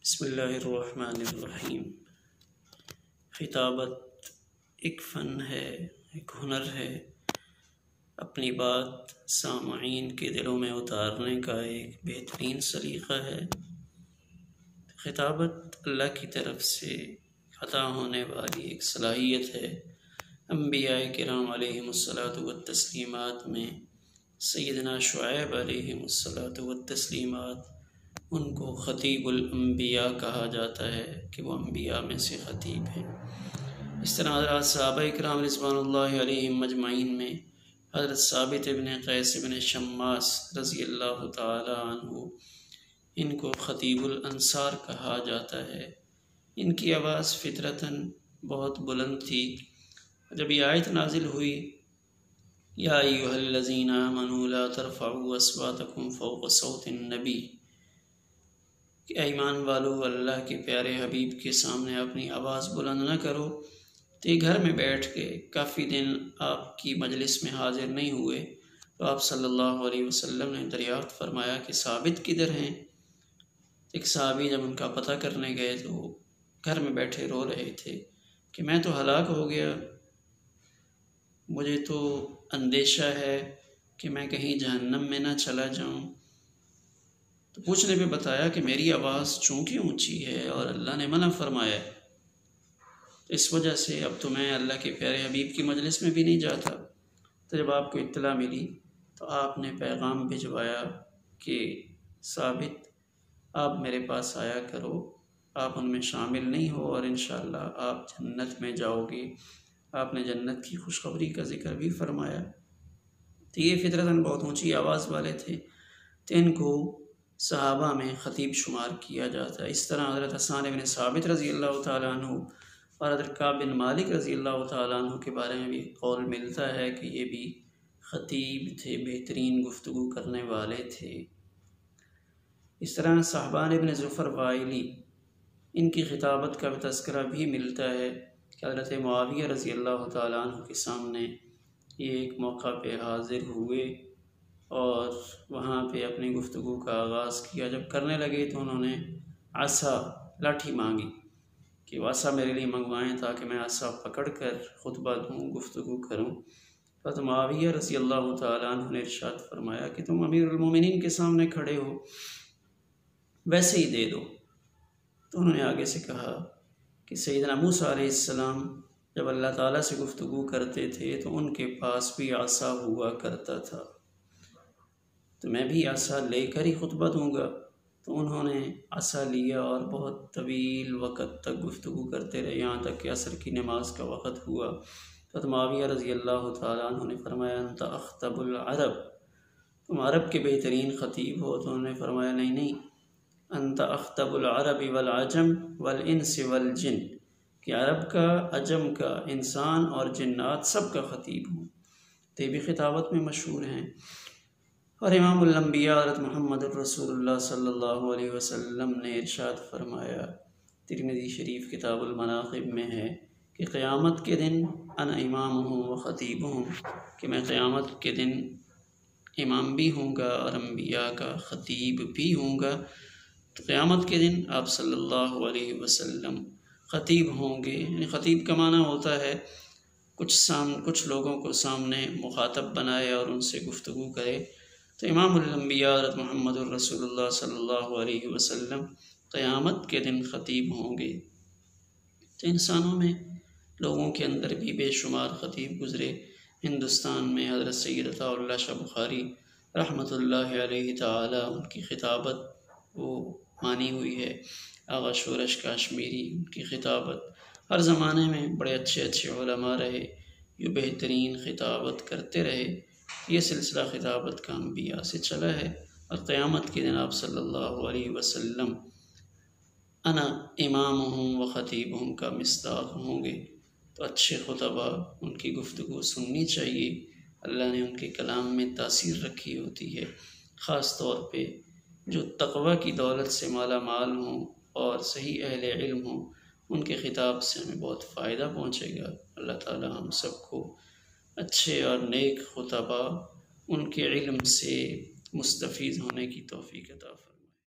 بسم اللہ الرحمن الرحیم۔ خطابت ایک فن ہے، ایک ہنر ہے، اپنی بات سامعین کے دلوں میں اتارنے کا ایک بہترین سلیقہ ہے۔ خطابت اللہ کی طرف سے عطا ہونے والی ایک صلاحیت ہے۔ انبیاء کرام علیہم الصلاۃ والتسلیمات میں سیدنا شعیب علیہم الصلاۃ والتسلیمات ان کو خطیب الانبیاء کہا جاتا ہے کہ وہ انبیاء میں سے خطیب ہیں۔ اس طرح حضرات صحابہ اکرام رضوان اللہ علیہم مجمعین میں حضرت ثابت ابن قیس ابن شماس رضی اللہ تعالی عنہ ان کو خطیب الانصار کہا جاتا ہے۔ ان کی آواز فطرتاً بہت بلند تھی۔ جب یہ آیت نازل ہوئی، یا ایھا الذین آمنوا لا ترفعوا اصواتکم فوق صوت النبی، کہ ایمان والو اللہ کے پیارے حبیب کے سامنے اپنی آواز بلند نہ کرو۔ تو یہ گھر میں بیٹھ کے کافی دن آپ کی مجلس میں حاضر نہیں ہوئے، تو آپ صلی اللہ علیہ وسلم نے دریافت فرمایا کہ ثابت کدھر ہیں؟ ایک صحابی جب ان کا پتہ کرنے گئے تو وہ گھر میں بیٹھے رو رہے تھے کہ میں تو ہلاک ہو گیا، مجھے تو اندیشہ ہے کہ میں کہیں جہنم میں نہ چلا جاؤں۔ تو پوچھنے پہ بتایا کہ میری آواز چونکہ اونچی ہے اور اللہ نے منع فرمایا ہے، اس وجہ سے اب تو میں اللہ کے پیارے حبیب کی مجلس میں بھی نہیں جاتا۔ تو جب آپ کو اطلاع ملی تو آپ نے پیغام بھجوایا کہ ثابت آپ میرے پاس آیا کرو، آپ ان میں شامل نہیں ہو اور انشاءاللہ آپ جنت میں جاؤ گے۔ آپ نے جنت کی خوشخبری کا ذکر بھی فرمایا۔ تو یہ فطرتاً بہت اونچی آواز والے تھے، تو ان کو صحابہ میں خطیب شمار کیا جاتا ہے۔ اس طرح حضرت حسان بن ثابت رضی اللہ تعالیٰ عنہ اور حضرت کعب بن مالک رضی اللہ تعالیٰ عنہ کے بارے میں بھی قول ملتا ہے کہ یہ بھی خطیب تھے، بہترین گفتگو کرنے والے تھے۔ اس طرح صحبان بن ظفر وائلی ان کی خطابت کا تذکرہ بھی ملتا ہے کہ حضرت معاویہ رضی اللہ تعالیٰ عنہ کے سامنے یہ ایک موقع پہ حاضر ہوئے اور وہاں پہ اپنی گفتگو کا آغاز کیا۔ جب کرنے لگے تو انہوں نے عصا، لاٹھی مانگی کہ وہ عصا میرے لیے منگوائیں تاکہ میں عصا پکڑ کر خطبہ دوں، گفتگو کروں۔ حضرت معاویہ رضی اللہ تعالیٰ عنہ نے ارشاد فرمایا کہ تم امیر المومنین کے سامنے کھڑے ہو، ویسے ہی دے دو۔ تو انہوں نے آگے سے کہا کہ سیدنا موسیٰ علیہ السلام جب اللہ تعالیٰ سے گفتگو کرتے تھے تو ان کے پاس بھی عصا ہوا کرتا تھا، تو میں بھی عصا لے کر ہی خطبہ دوں گا۔ تو انہوں نے عصا لیا اور بہت طویل وقت تک گفتگو کرتے رہے، یہاں تک کہ عصر کی نماز کا وقت ہوا۔ حضرت معاویہ رضی اللہ تعالیٰ عنہ نے فرمایا انت اخطب العرب، تم عرب کے بہترین خطیب ہو۔ تو انہوں نے فرمایا نہیں، انت اخطب العرب والعجم والانس والجن، کہ عرب کا، عجم کا، انسان اور جنات سب کا خطیب ہوں۔ تو یہ بھی خطابت میں مشہور ہیں۔ اور امام الانبیاء حضرت محمد الرسول اللہ صلی اللہ علیہ وسلم نے ارشاد فرمایا، ترمذی شریف کتاب المناقب میں ہے کہ قیامت کے دن انا امامہم و خطیبہم، کہ میں قیامت کے دن امام بھی ہوں گا اور انبیاء کا خطیب بھی ہوں گا۔ تو قیامت کے دن آپ صلی اللہ علیہ وسلم خطیب ہوں گے۔ یعنی خطیب کا معنی ہوتا ہے کچھ لوگوں کو سامنے مخاطب بنائے اور ان سے گفتگو کرے۔ تو امام الانبیاء حضرت محمد الرسول اللہ صلی اللہ علیہ وسلم قیامت کے دن خطیب ہوں گے۔ تو انسانوں میں، لوگوں کے اندر بھی بے شمار خطیب گزرے۔ ہندوستان میں حضرت سید عطاء اللہ شاہ بخاری رحمۃ اللہ علیہ تعالی، ان کی خطابت وہ مانی ہوئی ہے۔ آغا شورش کاشمیری، ان کی خطابت ہر زمانے میں بڑے اچھے علماء رہے، جو بہترین خطابت کرتے رہے۔ یہ سلسلہ خطابت کا انبیاء سے چلا ہے، اور قیامت کے دن آپ صلی اللہ علیہ وسلم انا امامہم و خطیبہم کا مصداق ہوں گے۔ تو اچھے خطباء، ان کی گفتگو سننی چاہیے۔ اللہ نے ان کے کلام میں تاثیر رکھی ہوتی ہے، خاص طور پہ جو تقوی کی دولت سے مالا مال ہوں اور صحیح اہل علم ہوں، ان کے خطاب سے ہمیں بہت فائدہ پہنچے گا۔ اللہ تعالی ہم سب کو اچھے اور نیک خطباء، ان کے علم سے مستفید ہونے کی توفیق عطا فرمائے۔